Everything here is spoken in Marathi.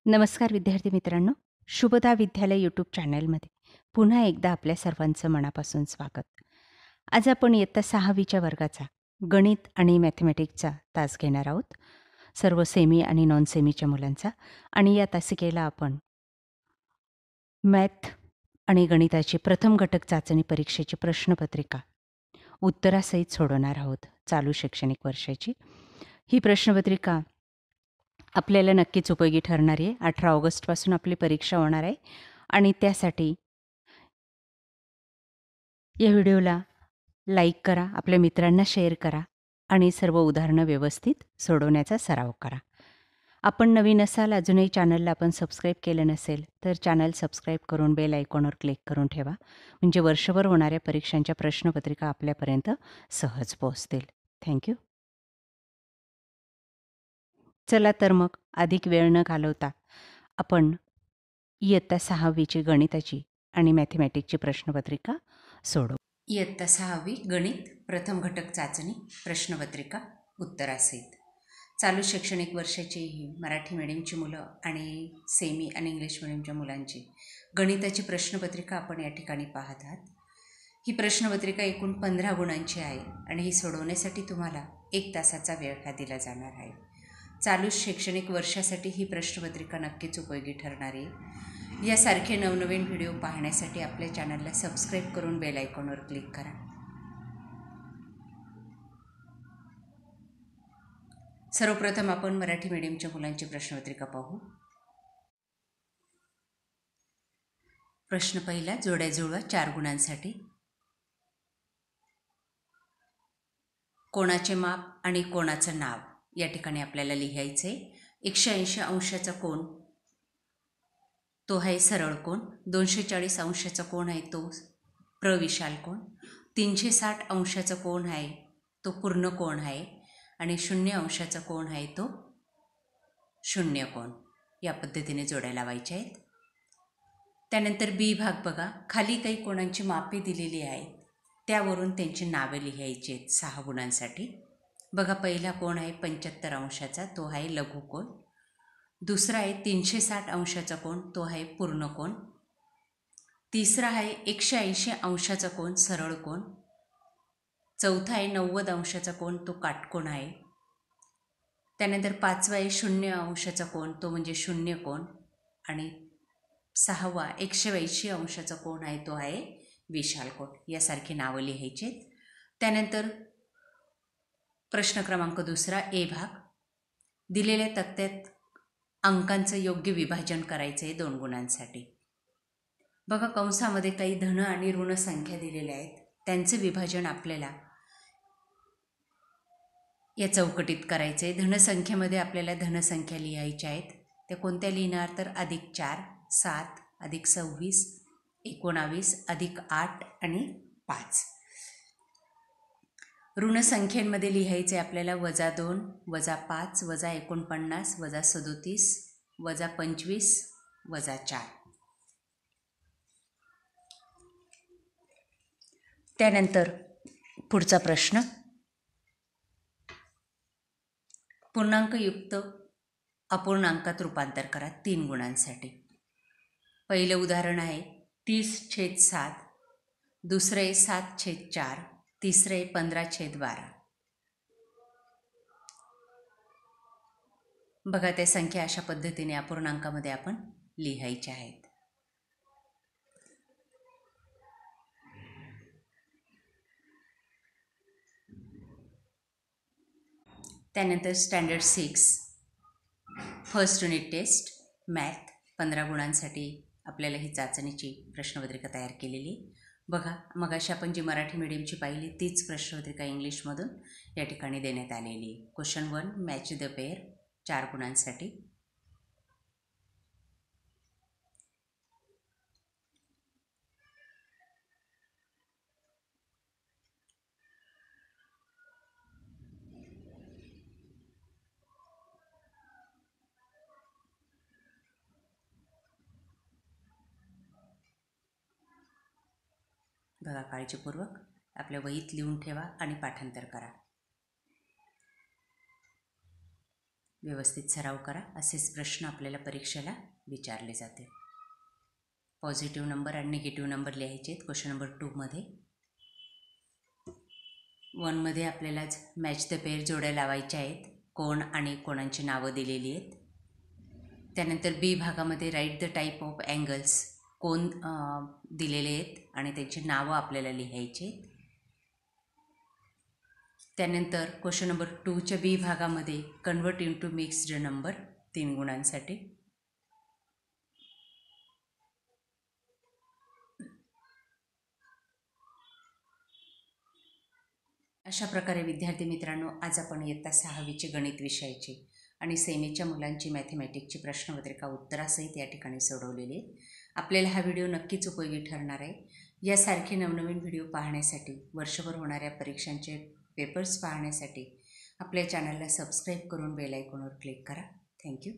नमस्कार विद्यार्थी मित्रांनो, शुभदा विद्यालय यूट्यूब चॅनलमध्ये पुन्हा एकदा आपल्या सर्वांचं मनापासून स्वागत. आज आपण इयत्ता 6वीच्या वर्गाचा गणित आणि मॅथमॅटिक्सचा तास घेणार आहोत. सर्व सेमी आणि नॉन सेमीच्या मुलांचा. आणि या तासिकेला आपण मॅथ आणि गणिताची प्रथम घटक चाचणी परीक्षेची प्रश्नपत्रिका उत्तरासहित सोडवणार आहोत, चालू शैक्षणिक वर्षाची. ही प्रश्नपत्रिका आपल्याला नक्कीच उपयोगी ठरणार आहे. 18 ऑगस्टपासून आपली परीक्षा होणार आहे आणि त्यासाठी या व्हिडिओला लाईक करा, आपल्या मित्रांना शेअर करा आणि सर्व उदाहरणं व्यवस्थित सोडवण्याचा सराव करा. आपण नवीन असाल, अजूनही चॅनलला आपण सबस्क्राईब केलं नसेल तर चॅनल सबस्क्राईब करून बेल आयकॉनवर क्लिक करून ठेवा, म्हणजे वर्षभर होणाऱ्या परीक्षांच्या प्रश्नपत्रिका आपल्यापर्यंत सहज पोहोचतील. थँक्यू. चला तर मग अधिक वेळ न घालवता आपण इयत्ता 6वीची गणिताची आणि मॅथमॅटिक्सची प्रश्नपत्रिका सोडवू. इयत्ता 6वी गणित प्रथम घटक चाचणी प्रश्नपत्रिका उत्तरासहित. चालू शैक्षणिक वर्षाची ही मराठी मीडियमची मुलं आणि सेमी आणि इंग्लिश मीडियमच्या मुलांची गणिताची प्रश्नपत्रिका आपण या ठिकाणी पाहत आहात. ही प्रश्नपत्रिका एकूण 15 गुणांची आहे आणि ही सोडवण्यासाठी तुम्हाला 1 तासाचा वेळ हा दिला जाणार आहे. चालू शैक्षणिक वर्षासाठी ही प्रश्नपत्रिका नक्कीच उपयोगी ठरणार आहे. यासारखे नवनवीन व्हिडिओ पाहण्यासाठी आपल्या चॅनलला सबस्क्राईब करून बेल आयकॉनवर क्लिक करा. सर्वप्रथम आपण मराठी मीडियमच्या मुलांची प्रश्नपत्रिका पाहू. प्रश्न पहिला, जोड्या जुळवा 4 गुणांसाठी. कोणाचे माप आणि कोणाचं नाव या ठिकाणी आपल्याला लिहायचे. 180 अंशाचा कोन तो आहे सरळ कोन, 240 अंशाचा कोन आहे तो प्रविशाल कोन, 360 अंशाचा कोन आहे तो पूर्ण कोन आहे आणि 0 अंशाचा कोन आहे तो शून्य कोन. या पद्धतीने जोड्या लावायच्या आहेत. त्यानंतर बी भाग बघा, खाली काही कोणांची मापे दिलेली आहेत, त्यावरून त्यांची नावे लिहायची आहेत 6 गुणांसाठी. बघा, पहिला कोन आहे 75 अंशाचा, तो आहे लघु कोन. दुसरा आहे 360 अंशाचा कोन, तो आहे पूर्ण कोन. तिसरा आहे 180 अंशाचा कोन, सरळ कोन. चौथा आहे 90 अंशाचा कोन, तो काटकोन आहे. त्यानंतर पाचवा आहे 0 अंशाचा कोन, तो म्हणजे शून्य कोन. आणि सहावा 180 अंशाचा कोन आहे, तो आहे विशाल कोन. यासारखी नावं लिहायची आहेत. त्यानंतर प्रश्न क्रमांक दुसरा, ए भाग, दिलेल्या तक्त्यात अंकांचं योग्य विभाजन करायचं आहे 2 गुणांसाठी. बघा, कंसामध्ये काही धन आणि ऋण संख्या दिलेल्या आहेत, त्यांचं विभाजन आपल्याला या चौकटीत करायचं आहे. धनसंख्येमध्ये आपल्याला धनसंख्या लिहायच्या आहेत. त्या कोणत्या लिहिणार तर +4, 7, +26, 19, +8 आणि 5. ऋण संख्येमध्ये लिहायचे आपल्याला -2, -5, -49, -37, -25, -4. त्यानंतर पुढचा प्रश्न, पूर्णांकयुक्त अपूर्णांकात रूपांतर करा 3 गुणांसाठी. पहिलं उदाहरण आहे 30/7, दुसरं आहे 7/4, तिसरं आहे 15/12. बघा, त्या संख्या अशा पद्धतीने अपूर्णांकामध्ये आपण लिहायच्या आहेत. त्यानंतर standard 6 first unit test math 15 गुणांसाठी आपल्याला ही चाचणीची प्रश्नपत्रिका तयार केलेली. बघा, मगाशी आपण जी मराठी मीडियमची पाहिली तीच प्रश्नपत्रिका इंग्लिशमधून या ठिकाणी देण्यात आलेली. क्वेश्चन 1, मॅच द पेअर 4 गुणांसाठी. बघा, काळजीपूर्वक आपल्या वहीत लिहून ठेवा आणि पाठांतर करा. व्यवस्थित सराव करा. असेच प्रश्न आपल्याला परीक्षेला विचारले जाते. पॉझिटिव्ह नंबर आणि निगेटिव्ह नंबर लिहायचे आहेत. क्वेश्चन नंबर 2मध्ये 1मध्ये आपल्याला मॅच द पेअर जोड्या लावायच्या आहेत. कोण आणि कोणांची नावं दिलेली आहेत. त्यानंतर बी भागामध्ये write the type of angles, कोण दिलेले आहेत आणि त्यांची नावं आपल्याला लिहायची आहेत. त्यानंतर क्वेश्चन नंबर 2च्या बी भागामध्ये कन्वर्ट इंटू मिक्स्ड नंबर 3 गुणांसाठी. अशा प्रकारे विद्यार्थी मित्रांनो, आज आपण इयत्ता 6वीचे गणित विषयाचे आणि सेमीच्या मुलांची मॅथमॅटिक्सची प्रश्नपत्रिका उत्तरासहित या ठिकाणी सोडवलेली आहे. आपल्याला हा व्हिडिओ नक्कीच उपयोगी ठरणार आहे. यासारखे नवनवीन व्हिडिओ पाहण्यासाठी, वर्षभर होणाऱ्या परीक्षांचे पेपर्स पाहण्यासाठी आपल्या चॅनलला सबस्क्राईब करून बेल आयकॉनवर क्लिक करा. थँक्यू.